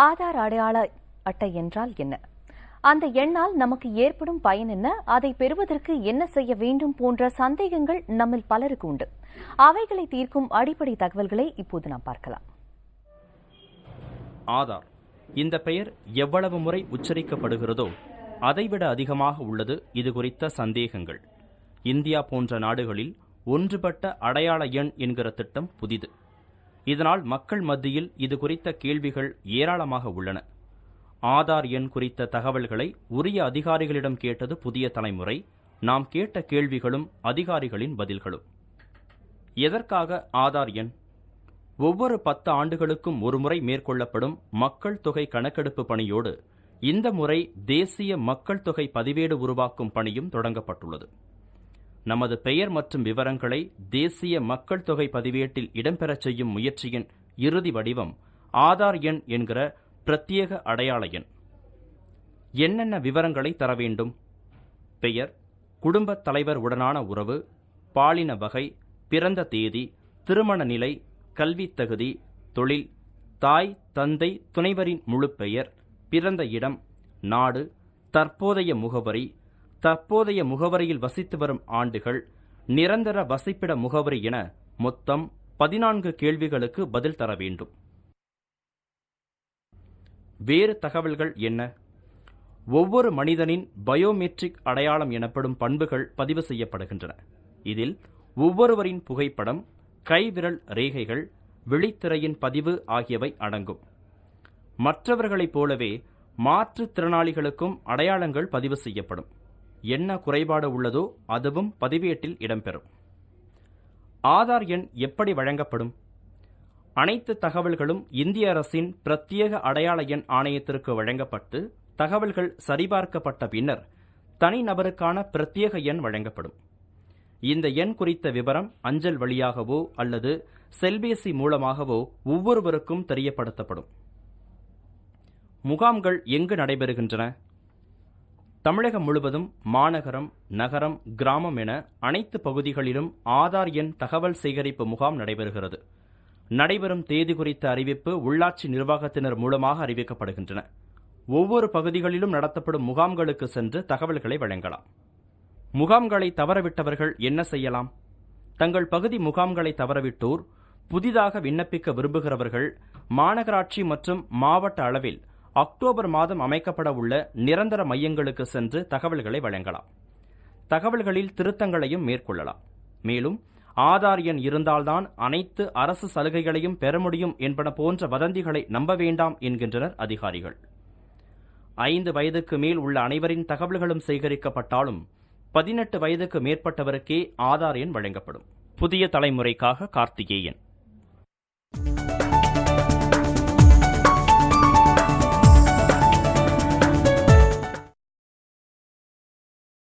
ஆதார் அடையாள அட்டை என்றால் என்ன? அந்த எண்ணால் நமக்கு ஏற்படும் பயன் என்ன? அதை பெறுவதற்கு என்ன செய்ய வேண்டும் போன்ற சந்தேகங்கள் நம்மில் பலருக்கு உண்டு. அவைகளை தீர்க்கும் அடிப்படை தகவல்களை இப்போது நாம் பார்க்கலாம். ஆதார் இந்த பெயர் எவ்வளவு முறை உச்சரிக்கப்படுகிறதோ அதைவிட அதிகமாக உள்ளது இது குறித்த சந்தேகங்கள். இந்தியா போன்ற நாடுகளில் ஒன்றுபட்ட அடையாள எண் என்கிற திட்டம் புதிது. இதனால் மக்கள் மத்தியில் இது குறித்த கேள்விகள் ஏராளமாக உள்ளன. ஆதார் எண் குறித்த தகவல்களை உரிய அதிகாரிகளிடம் கேட்டது புதிய தலைமுறை. நாம் கேட்ட கேள்விகளும் அதிகாரிகளின் பதில்களும். எதற்காக ஆதார் எண்? ஒவ்வொரு 10 ஆண்டுகளுக்கும் ஒருமுறை மேற்கொள்ளப்படும் மக்கள் தொகை கணக்கெடுப்பு பணியோடு இந்த முறை தேசிய மக்கள் தொகை பதிவேடு உருவாக்கும் பணியும் தொடங்கப்பட்டுள்ளது. நமது பெயர் மற்றும் விவரங்களை தேசிய மக்கள் தொகை பதிவேட்டில் இடம்பெறச் செய்யும் முயற்சியின் இறுதி வடிவம் ஆதார் எண் என்கிற பிரத்யேக அடையாள எண். என்னென்ன விவரங்களை தர வேண்டும்? பெயர், குடும்பத் தலைவர் உடனான உறவு, பாலின வகை, பிறந்த தேதி, திருமண நிலை, கல்வித் தகுதி, தொழில், தாய் தந்தை துணைவரின் முழு பெயர், பிறந்த இடம், நாடு, தற்போதைய முகவரி, தற்போதைய முகவரியில் வசித்து வரும் ஆண்டுகள், நிரந்தர வசிப்பிட முகவரி என மொத்தம் 14 கேள்விகளுக்கு பதில் தர வேண்டும். வேறு தகவல்கள் என்ன? ஒவ்வொரு மனிதனின் பயோமெட்ரிக் அடையாளம் எனப்படும் பண்புகள் பதிவு செய்யப்படுகின்றன. இதில் ஒவ்வொருவரின் புகைப்படம், கைவிரல் ரேகைகள், விழித்திரையின் பதிவு ஆகியவை அடங்கும். மற்றவர்களைப் போலவே மாற்றுத்திறனாளிகளுக்கும் அடையாளங்கள் பதிவு செய்யப்படும். என்ன குறைபாடு உள்ளதோ அதுவும் பதிவேட்டில் இடம்பெறும். ஆதார் எண் எப்படி வழங்கப்படும்? அனைத்து தகவல்களும் இந்திய அரசின் பிரத்யேக அடையாள எண் ஆணையத்திற்கு வழங்கப்பட்டு தகவல்கள் சரிபார்க்கப்பட்ட பின்னர் தனிநபருக்கான பிரத்யேக எண் வழங்கப்படும். இந்த எண் குறித்த விவரம் அஞ்சல் வழியாகவோ அல்லது செல்பேசி மூலமாகவோ ஒவ்வொருவருக்கும் தெரியப்படுத்தப்படும். முகாம்கள் எங்கு நடைபெறுகின்றன? தமிழகம் முழுவதும் மாநகரம், நகரம், கிராமம் என அனைத்து பகுதிகளிலும் ஆதார் எண் தகவல் சேகரிப்பு முகாம் நடைபெறுகிறது. நடைபெறும் தேதி குறித்த அறிவிப்பு உள்ளாட்சி நிர்வாகத்தினர் மூலமாக அறிவிக்கப்படுகின்றன. ஒவ்வொரு பகுதிகளிலும் நடத்தப்படும் முகாம்களுக்கு சென்று தகவல்களை வழங்கலாம். முகாம்களை தவறவிட்டவர்கள் என்ன செய்யலாம்? தங்கள் பகுதி முகாம்களை தவறவிட்டோர், புதிதாக விண்ணப்பிக்க விரும்புகிறவர்கள் மாநகராட்சி மற்றும் மாவட்ட அளவில் அக்டோபர் மாதம் அமைக்கப்பட உள்ள நிரந்தர மையங்களுக்கு சென்று தகவல்களை வழங்கலாம். தகவல்களில் திருத்தங்களையும் மேற்கொள்ளலாம். மேலும் ஆதார் எண் இருந்தால்தான் அனைத்து அரசு சலுகைகளையும் பெற முடியும் என்பன போன்ற வதந்திகளை நம்ப வேண்டாம் என்கின்றனர் அதிகாரிகள். 5 வயதுக்கு மேல் உள்ள அனைவரின் தகவல்களும் சேகரிக்கப்பட்டாலும் 18 வயதுக்கு மேற்பட்டவருக்கே ஆதார் எண் வழங்கப்படும். புதிய தலைமுறைக்காக கார்த்திகேயன்.